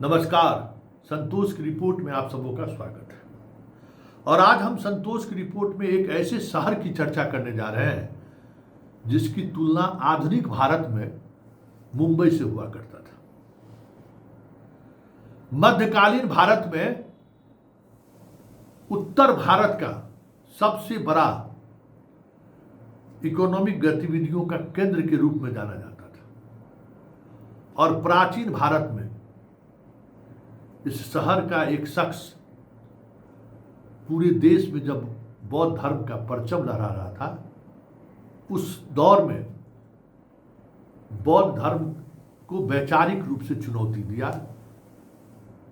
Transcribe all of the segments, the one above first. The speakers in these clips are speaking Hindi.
नमस्कार। संतोष की रिपोर्ट में आप सबों का स्वागत है। और आज हम संतोष की रिपोर्ट में एक ऐसे शहर की चर्चा करने जा रहे हैं जिसकी तुलना आधुनिक भारत में मुंबई से हुआ करता था। मध्यकालीन भारत में उत्तर भारत का सबसे बड़ा इकोनॉमिक गतिविधियों का केंद्र के रूप में जाना जाता था। और प्राचीन भारत में इस शहर का एक शख्स पूरे देश में जब बौद्ध धर्म का परचम लहरा रहा था, उस दौर में बौद्ध धर्म को वैचारिक रूप से चुनौती दिया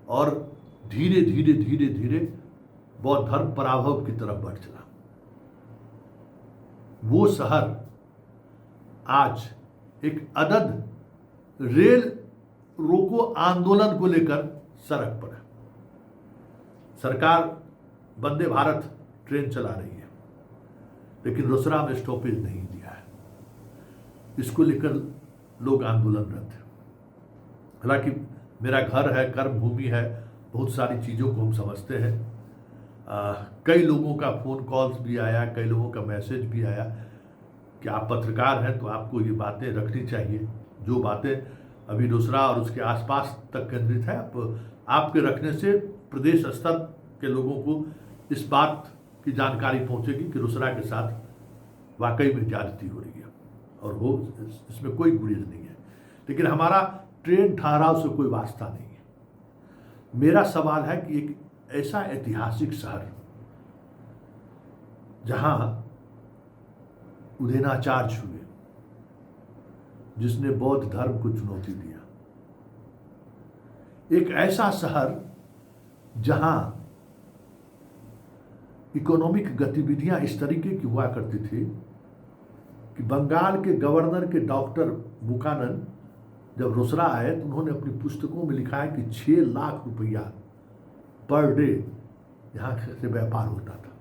और धीरे धीरे धीरे धीरे बौद्ध धर्म पराभव की तरफ बढ़ चला। वो शहर आज एक अदद रेल रोको आंदोलन को लेकर सड़क पर है। सरकार वंदे भारत ट्रेन चला रही है, लेकिन रोसड़ा में स्टॉपेज नहीं दिया है। इसको लेकर लोग आंदोलनरत हैं। हालांकि मेरा घर है, कर्म भूमि है, बहुत सारी चीज़ों को हम समझते हैं। कई लोगों का फ़ोन कॉल्स भी आया, कई लोगों का मैसेज भी आया कि आप पत्रकार हैं तो आपको ये बातें रखनी चाहिए। जो बातें अभी रोसड़ा और उसके आसपास तक केंद्रित है, आपके रखने से प्रदेश स्तर के लोगों को इस बात की जानकारी पहुंचेगी कि रोसड़ा के साथ वाकई में ज्यादती हो रही है और हो इसमें कोई गुरेज नहीं है। लेकिन हमारा ट्रेन ठहराव से कोई वास्ता नहीं है। मेरा सवाल है कि एक ऐसा ऐतिहासिक शहर जहां उदयनाचार्य हुए, जिसने बौद्ध धर्म को चुनौती दिया, एक ऐसा शहर जहां इकोनॉमिक गतिविधियां इस तरीके की हुआ करती थी कि बंगाल के गवर्नर के डॉक्टर बुकानन जब रोसड़ा आए तो उन्होंने अपनी पुस्तकों में लिखा है कि 6 लाख रुपया पर डे यहां से व्यापार होता था।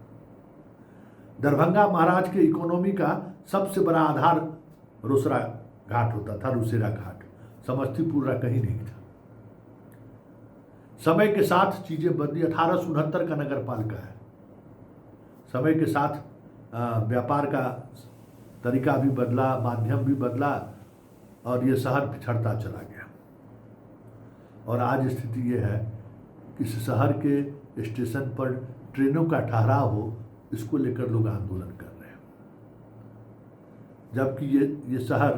दरभंगा महाराज के इकोनॉमी का सबसे बड़ा आधार रोसड़ा घाट होता था, रोसेरा घाट। समस्तीपुर कहीं नहीं था। समय के साथ चीजें बदली। 1869 का नगर पालिका है। समय के साथ व्यापार का तरीका भी बदला, माध्यम भी बदला और ये शहर पिछड़ता चला गया। और आज स्थिति ये है कि इस शहर के स्टेशन पर ट्रेनों का ठहराव हो, इसको लेकर लोग आंदोलन कर रहे हैं। जबकि ये शहर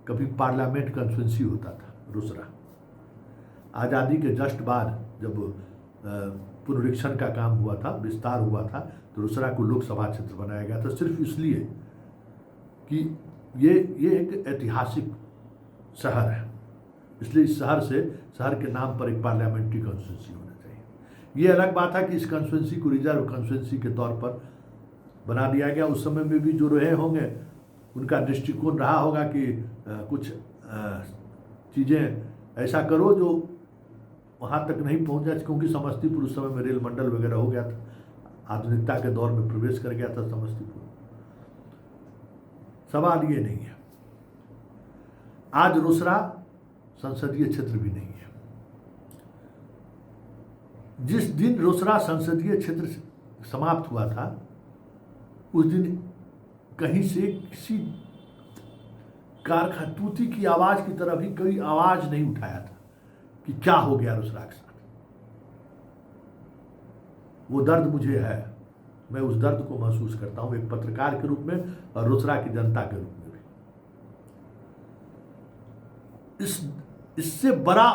कभी पार्लियामेंट कॉन्स्टिट्यूंसी होता था रोसड़ा। आज़ादी के जस्ट बाद जब पुनरीक्षण का काम हुआ था, विस्तार हुआ था, तो रोसड़ा को लोकसभा क्षेत्र बनाया गया था, सिर्फ इसलिए कि ये एक ऐतिहासिक शहर है। इसलिए इस शहर के नाम पर एक पार्लियामेंट्री कॉन्स्टिट्यूंसी होना चाहिए। ये अलग बात है कि इस कॉन्स्टिट्यूंसी को रिजर्व कॉन्स्टिट्यूंसी के तौर पर बना दिया गया। उस समय में भी जो रहे होंगे उनका दृष्टिकोण रहा होगा कि कुछ चीज़ें ऐसा करो जो वहाँ तक नहीं पहुँच जाए, क्योंकि समस्तीपुर उस समय में रेल मंडल वगैरह हो गया था। आधुनिकता के दौर में प्रवेश कर गया था समस्तीपुर। सवाल ये नहीं है। आज रोसड़ा संसदीय क्षेत्र भी नहीं है। जिस दिन रोसड़ा संसदीय क्षेत्र समाप्त हुआ था, उस दिन कहीं से किसी कारखाना तूती की आवाज की तरह भी कोई आवाज नहीं उठाया था कि क्या हो गया रोसड़ा के साथ। वो दर्द मुझे है, मैं उस दर्द को महसूस करता हूं एक पत्रकार के रूप में और रोसड़ा की जनता के रूप में भी। इससे बड़ा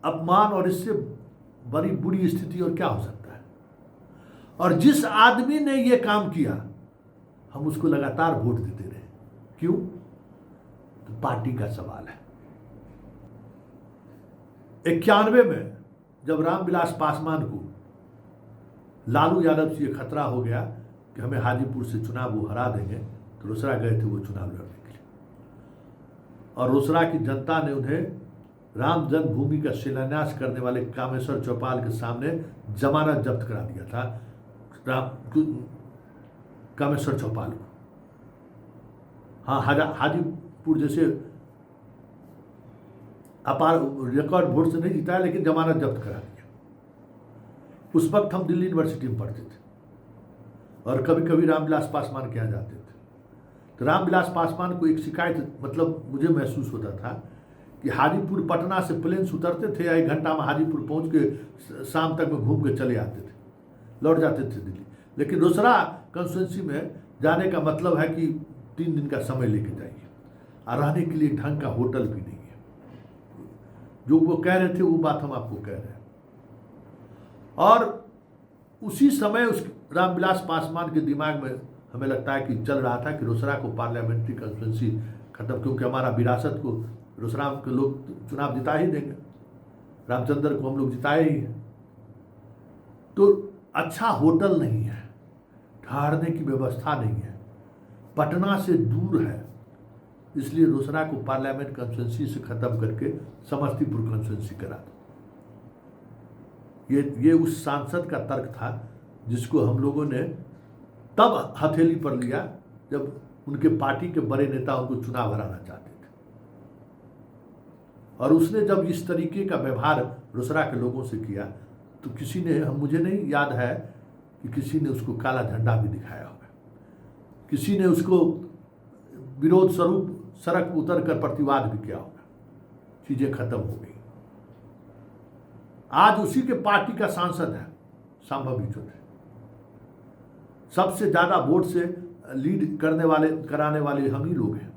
अपमान और इससे बड़ी बुरी स्थिति और क्या हो सकता है। और जिस आदमी ने ये काम किया, हम उसको लगातार वोट देते रहे। क्यों? तो पार्टी का सवाल है। 91 में जब रामविलास पासवान को लालू यादव से ये खतरा हो गया कि हमें हाजीपुर से चुनाव वो हरा देंगे, तो रोसड़ा गए थे वो चुनाव लड़ने के लिए। और रोसड़ा की जनता ने उन्हें राम जन्मभूमि का शिलान्यास करने वाले कामेश्वर चौपाल के सामने जमानत जब्त करा दिया था कामेश्वर चौपाल को। हाँ, हाजीपुर जैसे अपार रिकॉर्ड वोट से नहीं जिताया, लेकिन जमानत जब्त करा दिया। उस वक्त हम दिल्ली यूनिवर्सिटी में पढ़ते थे और कभी कभी रामविलास पासवान के यहाँ जाते थे। तो रामविलास पासवान को एक शिकायत, मतलब मुझे महसूस होता था कि हाजीपुर पटना से प्लेन से उतरते थे, 1 घंटा में हाजीपुर पहुँच के शाम तक में घूम के चले आते थे, लौट जाते थे दिल्ली। लेकिन रोसड़ा कंस्टिट्यूंसी में जाने का मतलब है कि 3 दिन का समय लेके जाइए, और रहने के लिए ढंग का होटल भी नहीं है। जो वो कह रहे थे वो बात हम आपको कह रहे हैं। और उसी समय उस रामविलास पासवान के दिमाग में हमें लगता है कि चल रहा था कि रोसड़ा को पार्लियामेंट्री कंस्टिट्यूंसी खत्म, क्योंकि हमारा विरासत को रोसड़ा के लोग चुनाव जिता ही देंगे, रामचंद्र को हम लोग जिताए ही हैं। तो अच्छा होटल नहीं है, ठहरने की व्यवस्था नहीं है, पटना से दूर है, इसलिए रोसड़ा को पार्लियामेंट कंस्टिट्यूंसी से खत्म करके समस्तीपुर कंस्टिट्यूंसी करा दो। ये उस सांसद का तर्क था जिसको हम लोगों ने तब हथेली पर लिया जब उनके पार्टी के बड़े नेता उनको चुनाव हराना चाहते थे। और उसने जब इस तरीके का व्यवहार रोसड़ा के लोगों से किया तो किसी ने, मुझे नहीं याद है कि किसी ने उसको काला झंडा भी दिखाया होगा, किसी ने उसको विरोध स्वरूप सड़क उतर कर प्रतिवाद भी किया होगा, चीजें खत्म हो गई। आज उसी के पार्टी का सांसद है संभव चौधरी, सबसे ज्यादा वोट से लीड कराने वाले हम ही लोग हैं,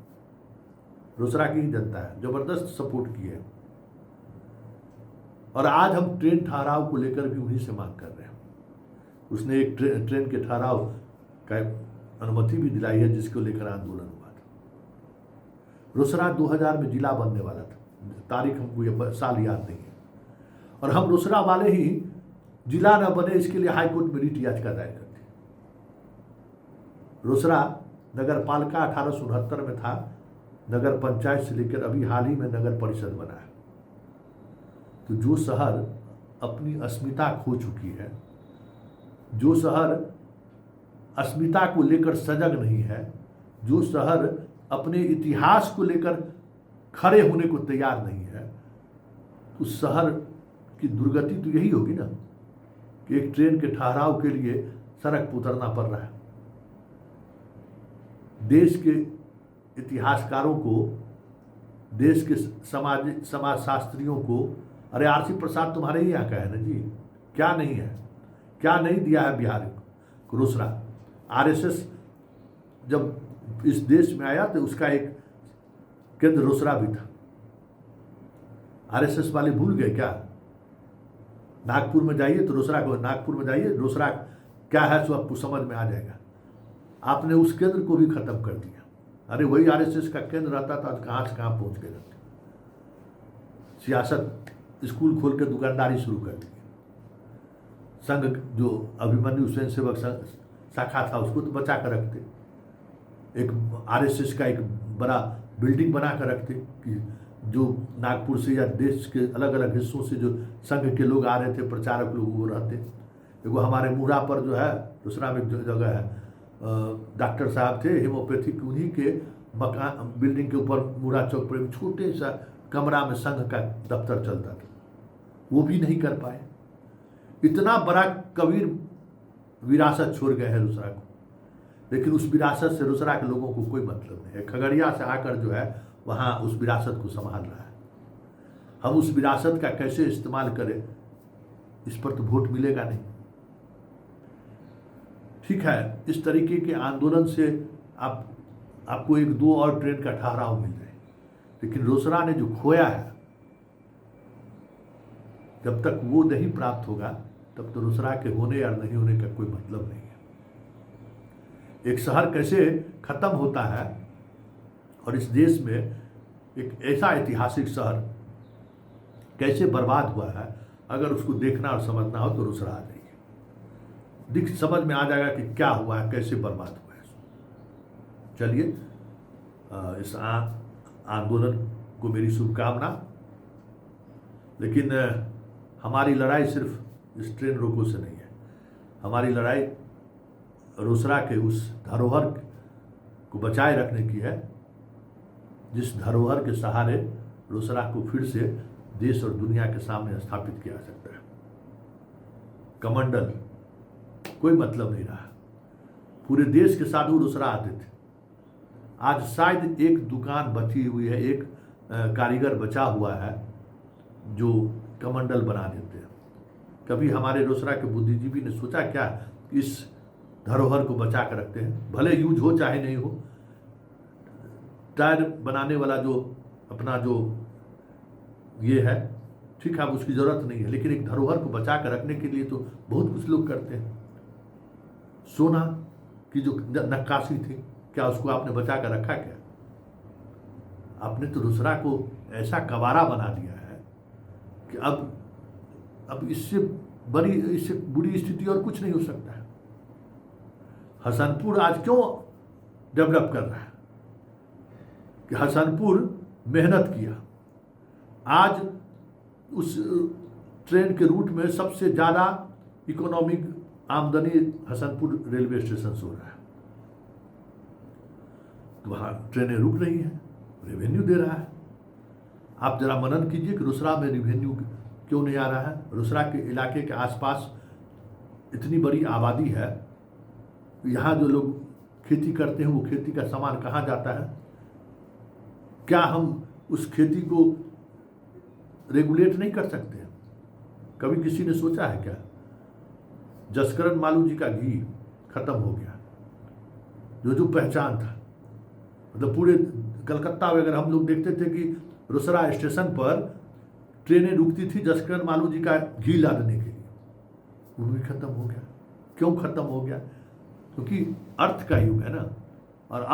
रोसड़ा की ही जनता है, जबरदस्त सपोर्ट की है। और आज हम ट्रेन ठहराव को लेकर भी उन्हीं से मांग कर रहे हैं। उसने एक ट्रेन के ठहराव का अनुमति भी दिलाई है, जिसको लेकर आंदोलन हुआ था। रोसड़ा 2000 में जिला बनने वाला था, तारीख हमको ये साल याद नहीं है, और हम रोसड़ा वाले ही जिला न बने इसके लिए हाईकोर्ट में रिट याचिका दायर करते। रोसड़ा नगर पालिका 1869 में था, नगर पंचायत से लेकर अभी हाल ही में नगर परिषद बना है। तो जो शहर अपनी अस्मिता खो चुकी है, जो शहर अस्मिता को लेकर सजग नहीं है, जो शहर अपने इतिहास को लेकर खड़े होने को तैयार नहीं है, उस शहर की दुर्गति तो यही होगी ना कि एक ट्रेन के ठहराव के लिए सड़क पर उतरना पड़ रहा है। देश के इतिहासकारों को, देश के समाजशास्त्रियों को, अरे आरसी प्रसाद तुम्हारे ही यहाँ का है ना जी, क्या नहीं है, क्या नहीं दिया है बिहार को रोसड़ा। आरएसएस जब इस देश में आया तो उसका एक केंद्र रोसड़ा भी था। आरएसएस वाले भूल गए क्या? नागपुर में जाइए तो रोसड़ा को, नागपुर में जाइए रोसड़ा क्या है सो आपको समझ में आ जाएगा। आपने उस केंद्र को भी खत्म कर दिया। अरे वही आरएसएस का केंद्र रहता था, कहाँ से कहाँ पहुँच गए। सियासत स्कूल खोल के दुकानदारी शुरू कर दी। संघ जो अभिमन्यु स्वयंसेवक शाखा था उसको तो बचा कर रखते, एक आरएसएस का एक बड़ा बिल्डिंग बना कर रखते कि जो नागपुर से या देश के अलग अलग हिस्सों से जो संघ के लोग आ रहे थे, प्रचारक लोग, वो रहते। देखो हमारे मुहरा पर जो है, दूसरा में जो जगह है, डॉक्टर साहब थे हेमोपैथिक, उन्हीं के मकान बिल्डिंग के ऊपर मुहरा चौक पर छोटे सा कमरा में संघ का दफ्तर चलता था, वो भी नहीं कर पाए। इतना बड़ा कबीर विरासत छोड़ गए हैं रोसड़ा को, लेकिन उस विरासत से रोसड़ा के लोगों को कोई मतलब नहीं है। खगड़िया से आकर जो है वहाँ उस विरासत को संभाल रहा है। हम उस विरासत का कैसे इस्तेमाल करें, इस पर तो वोट मिलेगा नहीं। ठीक है, इस तरीके के आंदोलन से आपको 1-2 और ट्रेन का ठहराव मिल जाए, लेकिन रोसड़ा ने जो खोया है, जब तक वो नहीं प्राप्त होगा तब तो रोसड़ा के होने या नहीं होने का कोई मतलब नहीं है। एक शहर कैसे खत्म होता है, और इस देश में एक ऐसा ऐतिहासिक शहर कैसे बर्बाद हुआ है, अगर उसको देखना और समझना हो तो रोसड़ा आ जाइए, समझ में आ जाएगा कि क्या हुआ है, कैसे बर्बाद हुआ है। चलिए, इस आंदोलन को मेरी शुभकामना। लेकिन हमारी लड़ाई सिर्फ इस ट्रेन रोको से नहीं है, हमारी लड़ाई रोसड़ा के उस धरोहर को बचाए रखने की है, जिस धरोहर के सहारे रोसड़ा को फिर से देश और दुनिया के सामने स्थापित किया जा सकता है। कमंडल कोई मतलब नहीं रहा, पूरे देश के साधु रोसड़ा आते थे। आज शायद एक दुकान बची हुई है, एक कारीगर बचा हुआ है जो कमंडल बना देते हैं। कभी हमारे रोसड़ा के बुद्धिजीवी ने सोचा क्या इस धरोहर को बचा कर रखते हैं, भले यूज हो चाहे नहीं हो। टायर बनाने वाला जो अपना जो ये है, ठीक है, अब उसकी ज़रूरत नहीं है, लेकिन एक धरोहर को बचा कर रखने के लिए तो बहुत कुछ लोग करते हैं। सोना की जो नक्काशी थी, क्या उसको आपने बचा कर रखा क्या? आपने तो रोसड़ा को ऐसा कबाड़ा बना दिया है कि अब इससे बुरी स्थिति और कुछ नहीं हो सकता है। हसनपुर आज क्यों डेवलप कर रहा है कि हसनपुर मेहनत किया। आज उस ट्रेन के रूट में सबसे ज़्यादा इकोनॉमिक आमदनी हसनपुर रेलवे स्टेशन से हो रहा है। तो वहाँ ट्रेनें रुक रही हैं, रेवेन्यू दे रहा है। आप जरा मनन कीजिए कि रोसड़ा में रेवेन्यू क्यों नहीं आ रहा है। रोसड़ा के इलाके के आसपास इतनी बड़ी आबादी है, यहाँ जो लोग खेती करते हैं वो खेती का सामान कहाँ जाता है? क्या हम उस खेती को रेगुलेट नहीं कर सकते हैं? कभी किसी ने सोचा है क्या? जसकरण मालू जी का घी खत्म हो गया, जो पहचान था, मतलब पूरे कलकत्ता में अगर हम लोग देखते थे कि रोसड़ा स्टेशन पर ट्रेनें रुकती थी जसकरण मालू जी का घी लादने के लिए, वो भी खत्म हो गया। क्यों खत्म हो गया? क्योंकि अर्थ का युग है ना।